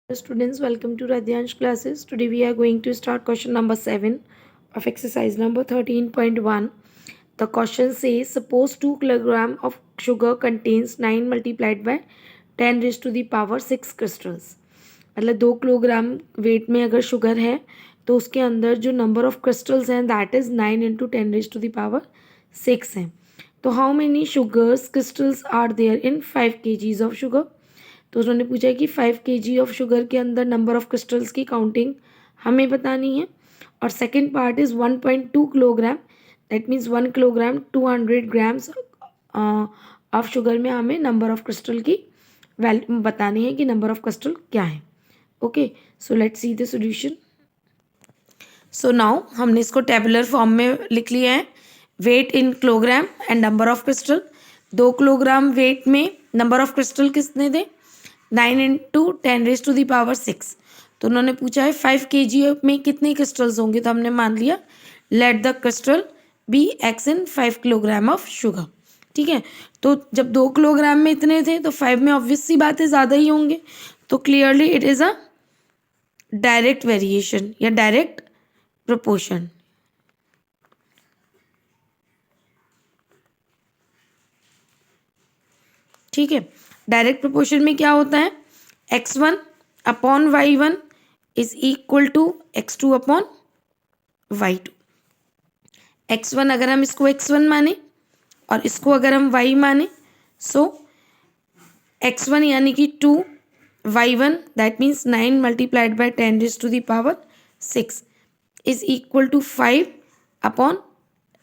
Students, welcome to Radhyansh classes. Today we are going to start question number 7 of exercise number 13.1. The question says, suppose 2 kilogram of sugar contains 9 multiplied by 10 raised to the power 6 crystals. मतलब 2 kilogram weight में अगर sugar है तो उसके अंदर जो number of crystals हैं that is 9 into 10 raise to the power 6 है. तो how many sugars crystals are there in 5 kgs of sugar. तो उन्होंने पूछा कि 5 kg ऑफ शुगर के अंदर नंबर ऑफ क्रिस्टल्स की काउंटिंग हमें बतानी है. और second part is 1.2 kilogram, that means 1 kilogram 200 grams of sugar में हमें नंबर ऑफ क्रिस्टल की वैल्यू बतानी है कि नंबर ऑफ क्रिस्टल क्या है. Okay, so let's see the solution. So now हमने इसको टेबुलर फॉर्म में लिख लिया है. Weight in kilogram and number of crystal. 2 kilogram weight में नंबर ऑफ क्रिस्टल कितने थे? 9 into 10 raise to the power 6. तो उन्होंने पूछा है 5 kg में कितने क्रिस्टल्स होंगे. तो हमने मान लिया let the crystal be x in 5 kilogram of sugar. ठीक है, तो जब 2 किलोग्राम में इतने थे तो 5 में ऑब्वियस सी बात है ज़्यादा ही होंगे. तो clearly it is a direct variation या डायरेक्ट प्रोपोर्शन. ठीक है, डायरेक्ट प्रोपोर्शन में क्या होता है? x1 upon y1 is equal to x2 upon y2. x1 अगर हम इसको x1 माने और इसको अगर हम y माने, सो x1 यानी कि 2, y1 that means 9 multiplied by 10 raise to the power 6 is equal to 5 upon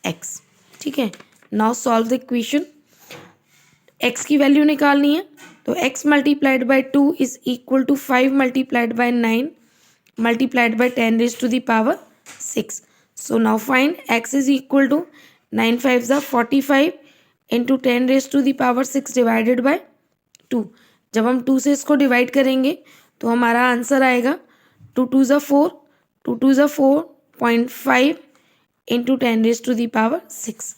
x. ठीक है, now solve the equation. x की वैल्यू निकालनी है तो x multiplied by 2 is equal to 5 multiplied by 9 multiplied by 10 raise to the power 6. So now find x is equal to 9 5 ज़ा 45 into 10 raise to the power 6 divided by 2. जब हम 2 से इसको divide करेंगे तो हमारा आंसर आएगा 2 2 ज़ा 4, 2 2 ज़ा 4.5 into 10 raise to the power 6.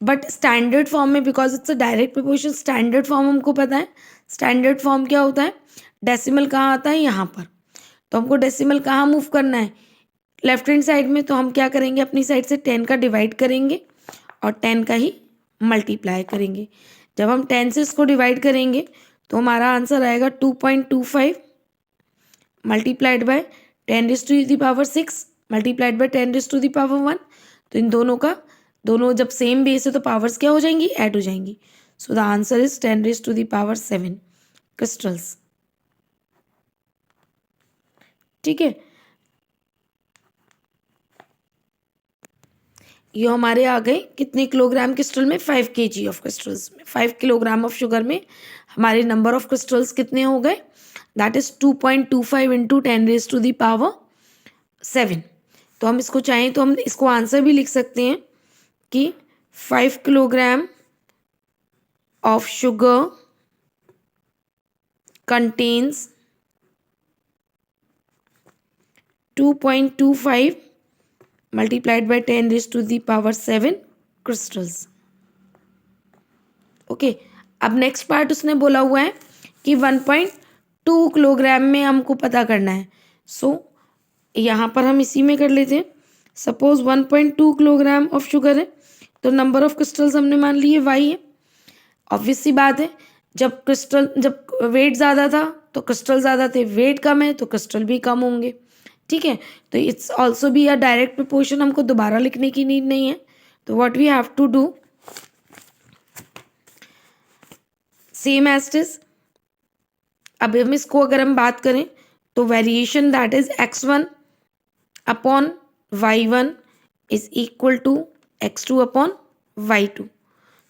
But standard form में because it's a direct proportion, standard form हमको पता है. स्टैंडर्ड फॉर्म क्या होता है? डेसिमल कहाँ आता है? यहाँ पर. तो हमको डेसिमल कहाँ मूव करना है? लेफ्ट हैंड साइड में. तो हम क्या करेंगे? अपनी साइड से 10 का डिवाइड करेंगे और 10 का ही मल्टीप्लाई करेंगे. जब हम 10 से इसको डिवाइड करेंगे तो हमारा आंसर आएगा 2.25 multiplied by 10 raise to the power 6 multiplied by 10 raise to the power 1. तो इन दोनों जब सेम बेस है तो पावर्स क्या हो जाएंगी? ऐड हो जाएंगी. So the answer is 10 raise to the power 7 crystals. ठीक है, ये हमारे आ गए कितने किलोग्राम क्रिस्टल में? 5 kg ऑफ क्रिस्टल्स में. 5 किलोग्राम ऑफ शुगर में हमारे नंबर ऑफ क्रिस्टल्स कितने हो गए? That is 2.25 into 10 raise to the power 7. तो हम इसको चाहें तो हम इसको आंसर भी लिख सकते हैं कि 5 kilogram of sugar contains 2.25 multiplied by 10 raise to the power 7 crystals. Okay, अब नेक्स्ट पार्ट उसने बोला हुआ है कि 1.2 किलोग्राम में हमको पता करना है. सो यहाँ पर हम इसी में कर लेते हैं. सपोज 1.2 किलोग्राम ऑफ शुगर है तो नंबर ऑफ क्रिस्टल्स हमने मान लिए y है. ऑब्वियस सी बात है, जब वेट ज़्यादा था तो क्रिस्टल ज़्यादा थे, वेट कम है तो क्रिस्टल भी कम होंगे. ठीक है, तो it's also be a direct proportion. हमको दोबारा लिखने की नीड नहीं है. तो what we have to do, same as it is. अब हम इसको अगर हम बात करें तो variation that is x1 upon y1 is equal to x2 upon y2.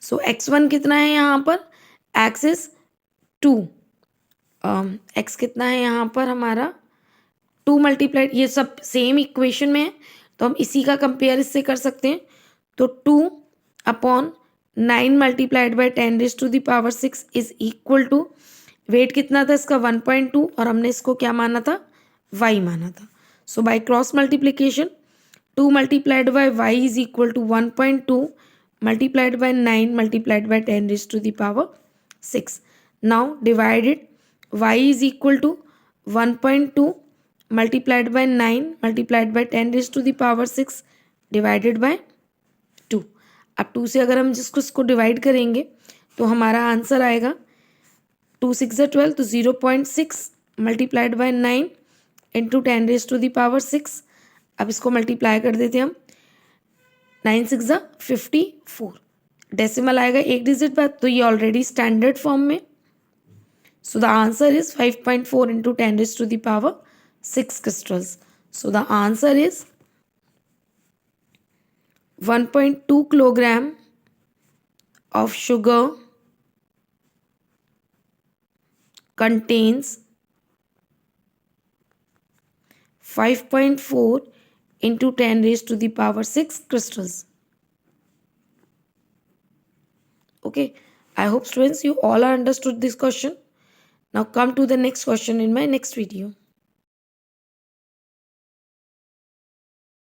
So x1 कितना है यहाँ पर? x is 2. x कितना है यहाँ पर हमारा? 2 मल्टीप्लाइड. ये सब सेम इक्वेशन में है तो हम इसी का कंपेयर इससे कर सकते हैं. तो 2 upon 9 multiplied by 10 raise to the power 6 is equal to, weight कितना था इसका? 1.2 और हमने इसको क्या माना था? y माना था. So by cross multiplication 2 multiplied by y is equal to 1.2 multiplied by 9 multiplied by 10 raise to the power 6. Now divided y is equal to 1.2 multiplied by 9 multiplied by 10 raised to the power 6 divided by 2। अब 2 से अगर हम इसको divide करेंगे तो हमारा answer आएगा 2 6 12 तो 0.6 multiplied by 9 into 10 raise to the power 6। अब इसको मल्टीप्लाई कर देते हैं हम, 9 6 54। डेसिमल आएगा एक डिजिट बाद, तो ये ऑलरेडी स्टैंडर्ड फॉर्म में। So the answer is 5.4 into 10 raise to the power 6 crystals. So the answer is 1.2 kilogram of sugar contains 5.4 into 10 raised to the power 6 crystals. Okay, I hope students you all are understood this question. Now come to the next question in my next video.